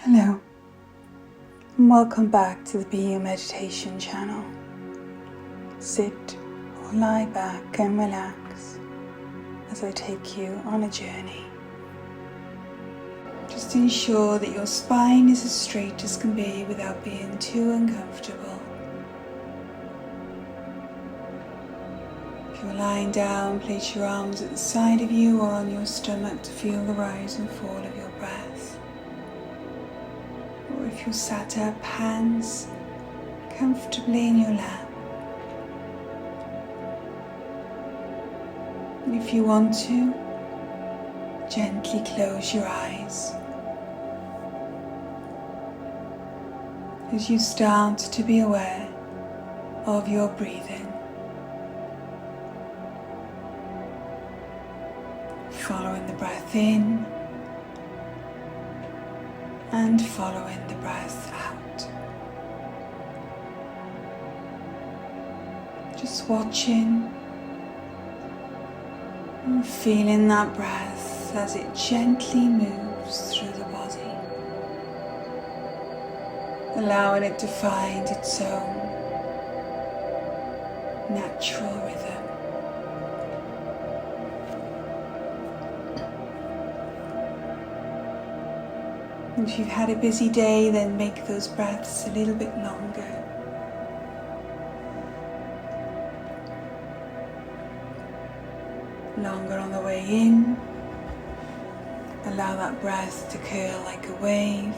Hello, and welcome back to the Be Your Meditation channel. Sit or lie back and relax as I take you on a journey. Just ensure that your spine is as straight as can be without being too uncomfortable. If you're lying down, place your arms at the side of you or on your stomach to feel the rise and fall of your breath. Or if you're sat up, hands comfortably in your lap. And if you want to, gently close your eyes as you start to be aware of your breathing. Following the breath in and following the breath out. Just watching and feeling that breath as it gently moves through the body, allowing it to find its own natural rhythm. If you've had a busy day, then make those breaths a little bit longer. Longer on the way in. Allow that breath to curl like a wave,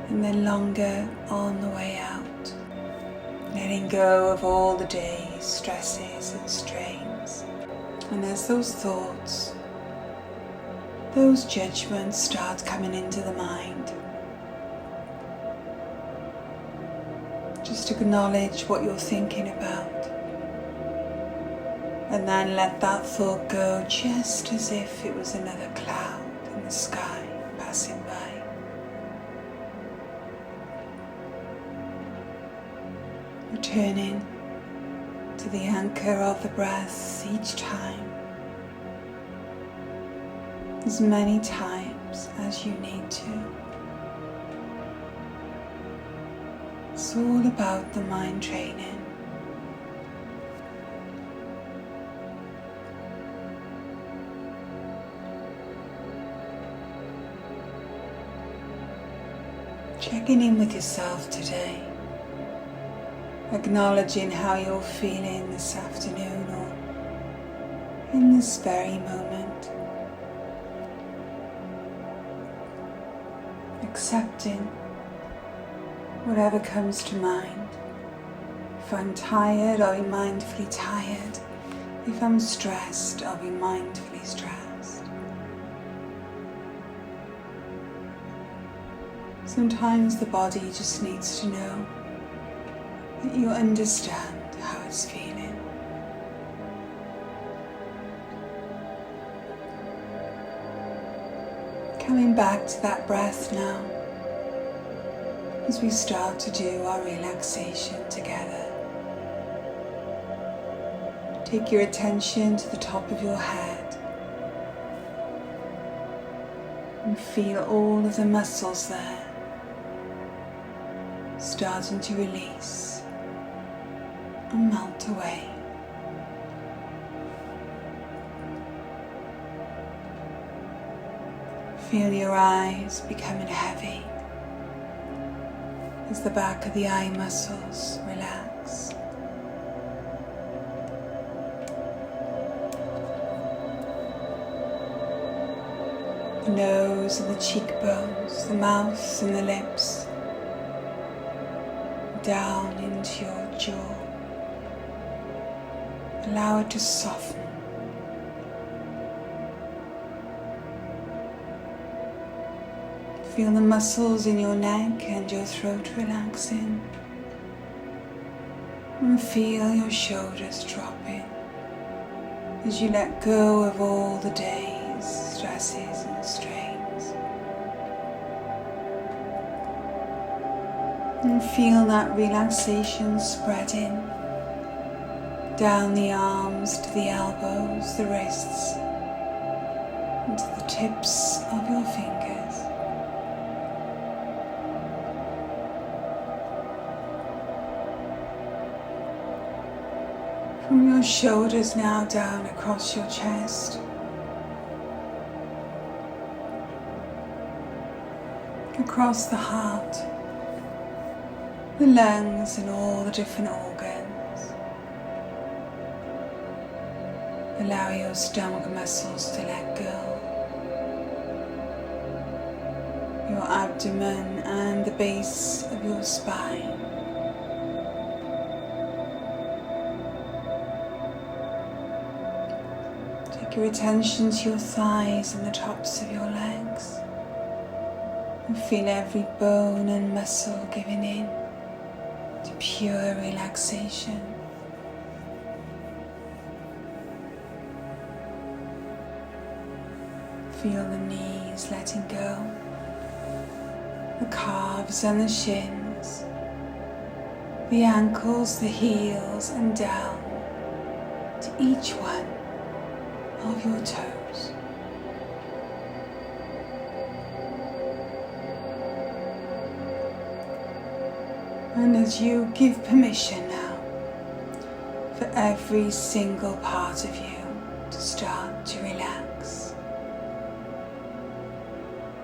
and then longer on the way out. Letting go of all the day's stresses and strains. And as those thoughts, those judgments start coming into the mind, just acknowledge what you're thinking about, and then let that thought go just as if it was another cloud in the sky passing by. Returning to the anchor of the breath each time, as many times as you need to. It's all about the mind training. Checking in with yourself today, acknowledging how you're feeling this afternoon or in this very moment. Accepting whatever comes to mind. If I'm tired, I'll be mindfully tired. If I'm stressed, I'll be mindfully stressed. Sometimes the body just needs to know that you understand how it's feeling. Coming back to that breath now, as we start to do our relaxation together. Take your attention to the top of your head and feel all of the muscles there starting to release and melt away. Feel your eyes becoming heavy as the back of the eye muscles relax. The nose and the cheekbones, the mouth and the lips, down into your jaw. Allow it to soften. Feel the muscles in your neck and your throat relaxing. And feel your shoulders dropping as you let go of all the day's stresses and strains. And feel that relaxation spreading down the arms to the elbows, the wrists, and to the tips of your fingers. From your shoulders now down across your chest, across the heart, the lungs and all the different organs. Allow your stomach muscles to let go. Your abdomen and the base of your spine. Take your attention to your thighs and the tops of your legs. And feel every bone and muscle giving in to pure relaxation. Feel the knees letting go, the calves and the shins, the ankles, the heels, and down to each one of your toes. And as you give permission now for every single part of you to start to relax,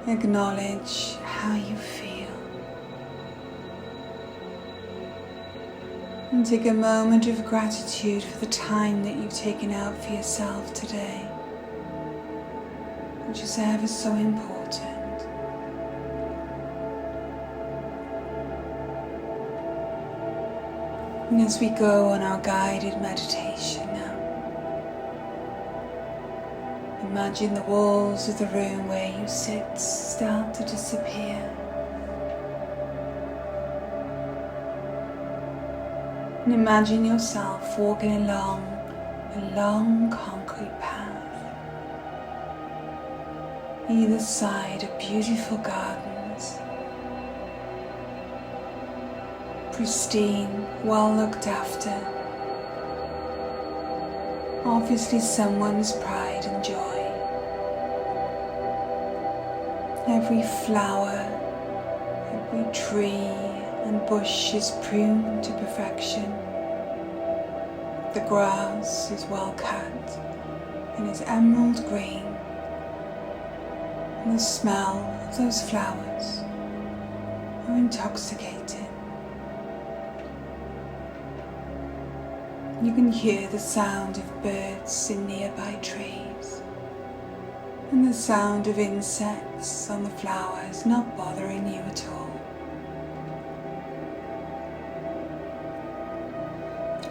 acknowledge how you feel. And take a moment of gratitude for the time that you've taken out for yourself today, which is ever so important. And as we go on our guided meditation now, imagine the walls of the room where you sit start to disappear. And imagine yourself walking along a long concrete path. Either side are beautiful gardens, pristine, well looked after. Obviously someone's pride and joy. Every flower, every tree and bush is pruned to perfection. The grass is well cut and is emerald green. And the smell of those flowers are intoxicating. You can hear the sound of birds in nearby trees, and the sound of insects on the flowers not bothering you at all.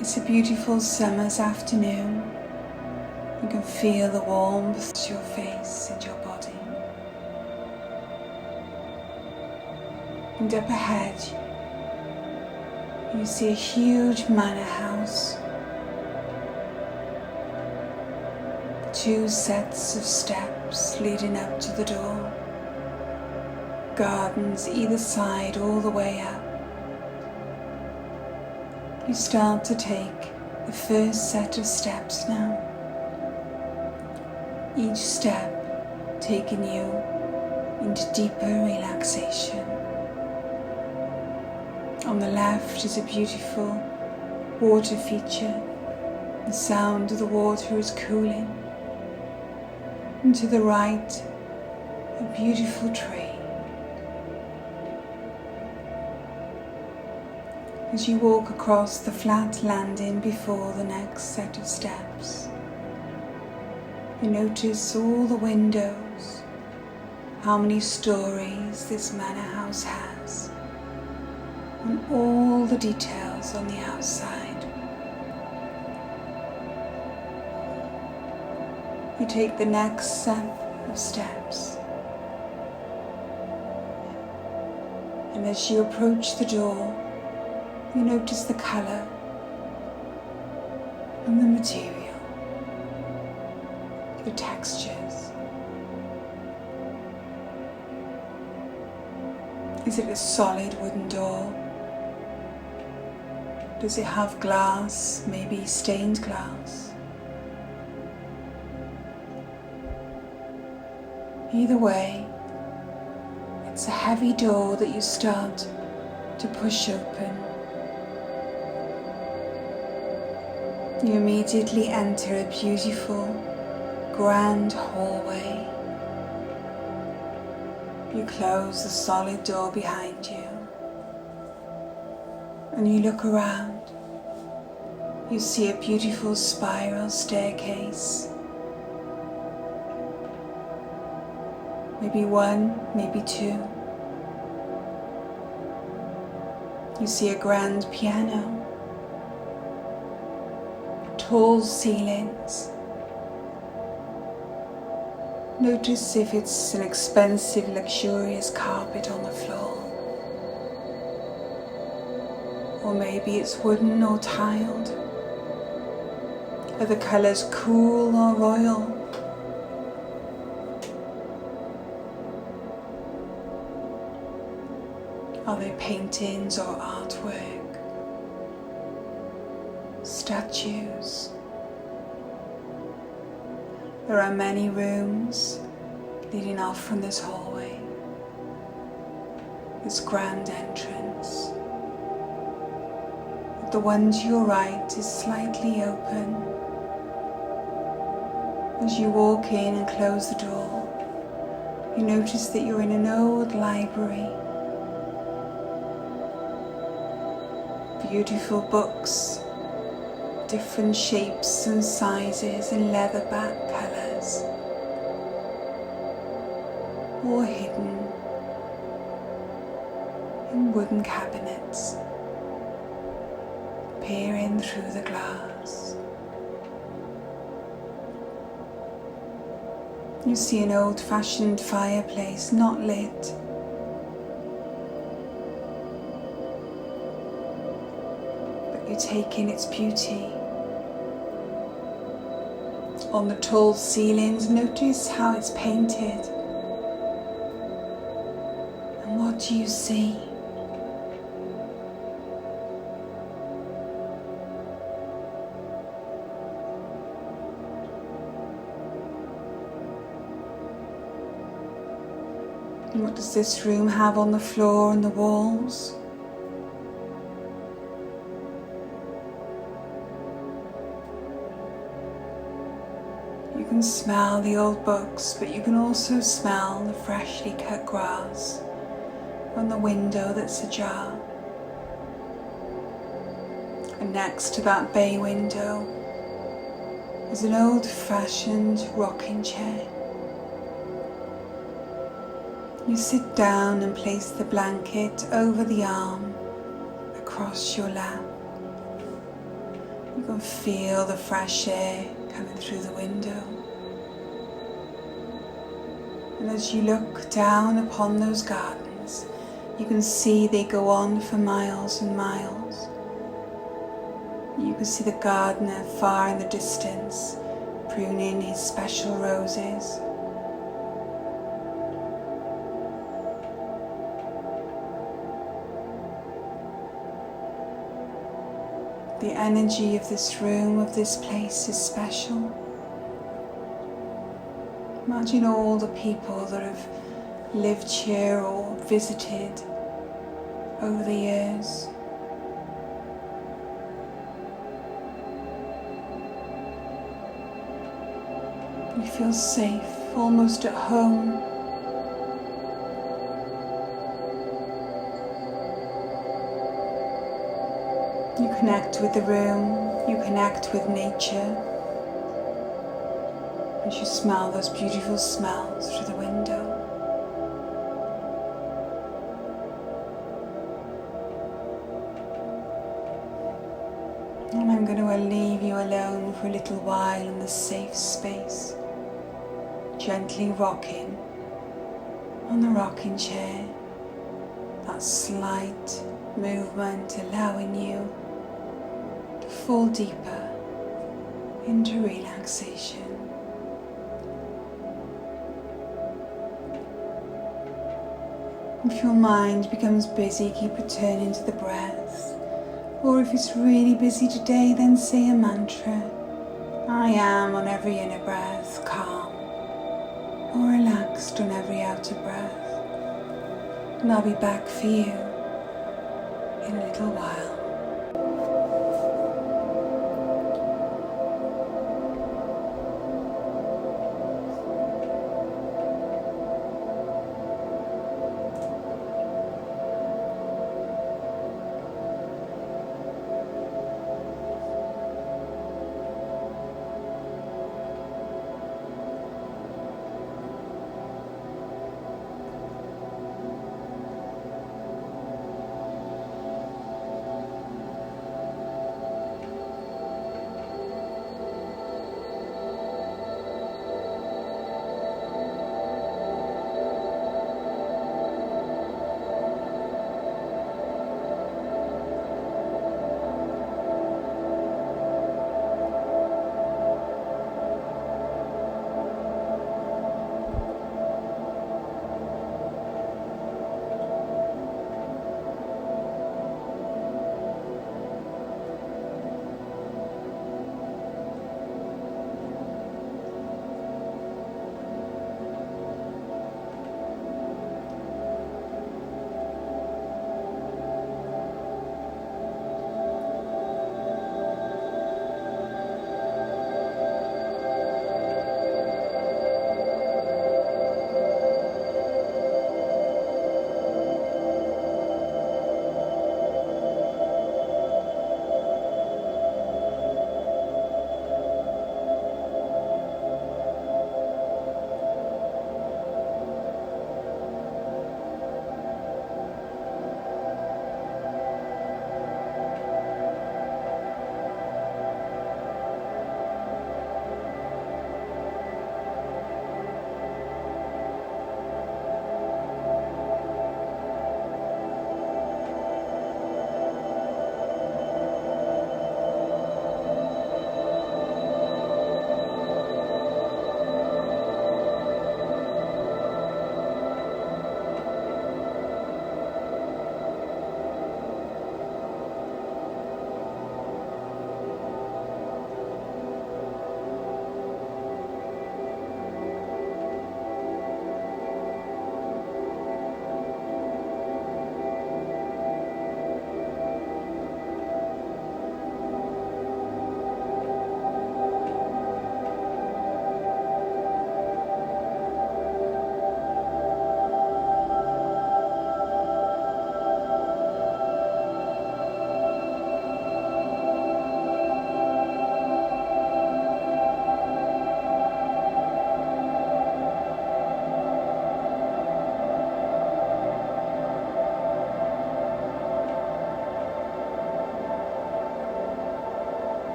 It's a beautiful summer's afternoon. You can feel the warmth to your face and your body. And up ahead, you see a huge manor house. 2 sets of steps leading up to the door. Gardens either side all the way up. You start to take the first set of steps now. Each step taking you into deeper relaxation. On the left is a beautiful water feature. The sound of the water is cooling. And to the right, a beautiful tree. As you walk across the flat landing before the next set of steps, you notice all the windows, how many stories this manor house has, and all the details on the outside. You take the next set of steps, and as you approach the door, you notice the color and the material, the textures. Is it a solid wooden door? Does it have glass, maybe stained glass? Either way, it's a heavy door that you start to push open. You immediately enter a beautiful, grand hallway. You close the solid door behind you and you look around. You see a beautiful spiral staircase. Maybe one, maybe two. You see a grand piano, tall ceilings. Notice if it's an expensive, luxurious carpet on the floor. Or maybe it's wooden or tiled. Are the colours cool or royal? Are they paintings or artwork? Statues? There are many rooms leading off from this hallway, this grand entrance. The one to your right is slightly open. As you walk in and close the door, you notice that you're in an old library. Beautiful books, different shapes and sizes and leatherback colours, all hidden in wooden cabinets, peering through the glass. You see an old-fashioned fireplace, not lit. But you take in its beauty. On the tall ceilings, notice how it's painted. And what do you see? And what does this room have on the floor and the walls? You can smell the old books, but you can also smell the freshly cut grass on the window that's ajar. And next to that bay window is an old-fashioned rocking chair. You sit down and place the blanket over the arm across your lap. You can feel the fresh air coming through the window. And as you look down upon those gardens, you can see they go on for miles and miles. You can see the gardener far in the distance, pruning his special roses. The energy of this room, of this place, is special. Imagine all the people that have lived here or visited over the years. You feel safe, almost at home. You connect with the room, you connect with nature, and you smell those beautiful smells through the window. And I'm going to leave you alone for a little while in this safe space, gently rocking on the rocking chair, that slight movement allowing you to fall deeper into relaxation. If your mind becomes busy, keep returning to the breath. Or if it's really busy today, then say a mantra. I am on every inner breath, calm, or relaxed on every outer breath. And I'll be back for you in a little while.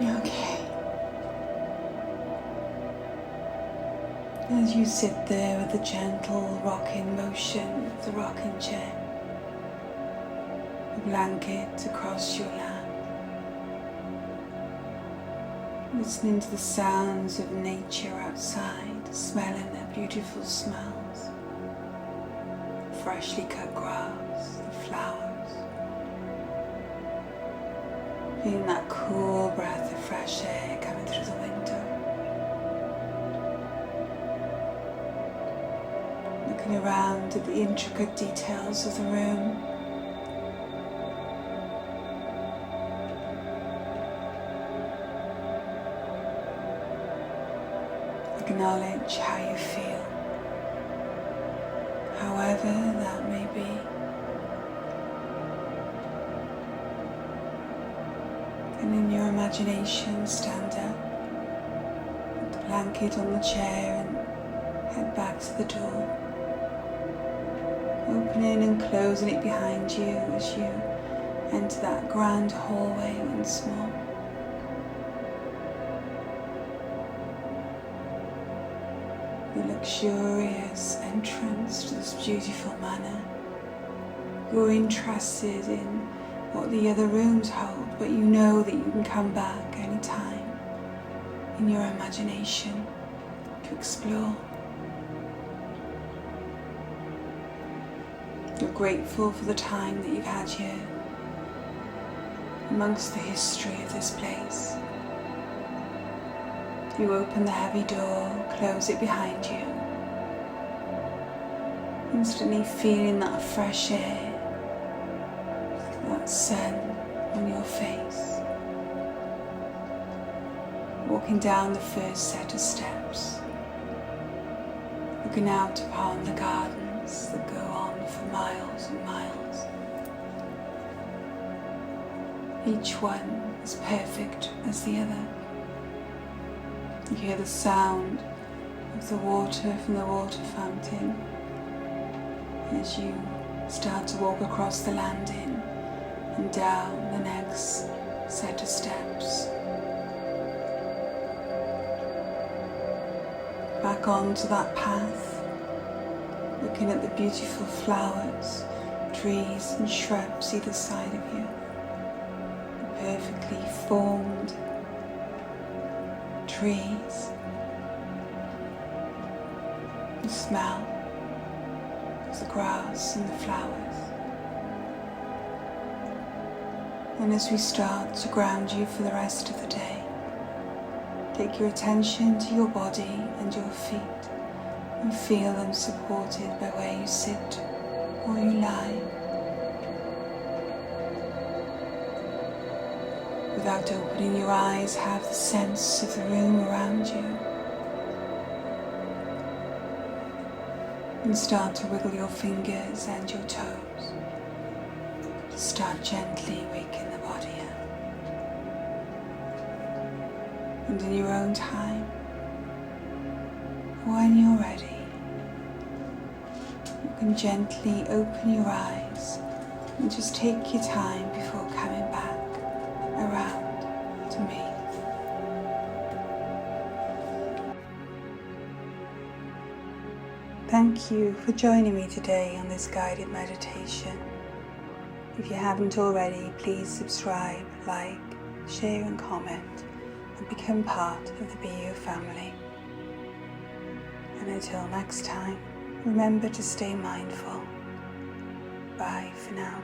Okay. As you sit there with the gentle rocking motion of the rocking chair, the blanket across your lap, listening to the sounds of nature outside, smelling their beautiful smells, freshly cut grass, the flowers, feeling that cool breath of fresh air coming through the window, looking around at the intricate details of the room, acknowledge how you feel, however that may be. And in your imagination, stand up, put the blanket on the chair and head back to the door, opening and closing it behind you as you enter that grand hallway once more. The luxurious entrance to this beautiful manor. You're interested in what the other rooms hold, but you know that you can come back anytime in your imagination to explore. You're grateful for the time that you've had here, amongst the history of this place. You open the heavy door, close it behind you, instantly feeling that fresh air, that sun on your face. Walking down the first set of steps, looking out upon the gardens that go on for miles and miles. Each one as perfect as the other. You hear the sound of the water from the water fountain as you start to walk across the landing and down the next set of steps. Back onto that path, looking at the beautiful flowers, trees and shrubs either side of you, the perfectly formed trees, the smell of the grass and the flowers. And as we start to ground you for the rest of the day, take your attention to your body and your feet and feel them supported by where you sit or you lie. Without opening your eyes, have the sense of the room around you. And start to wiggle your fingers and your toes. Start gently waking the body up. And in your own time, when you're ready, you can gently open your eyes and just take your time before coming back around to me. Thank you for joining me today on this guided meditation. If you haven't already, please subscribe, like, share and comment and become part of the BU family. And until next time, remember to stay mindful. Bye for now.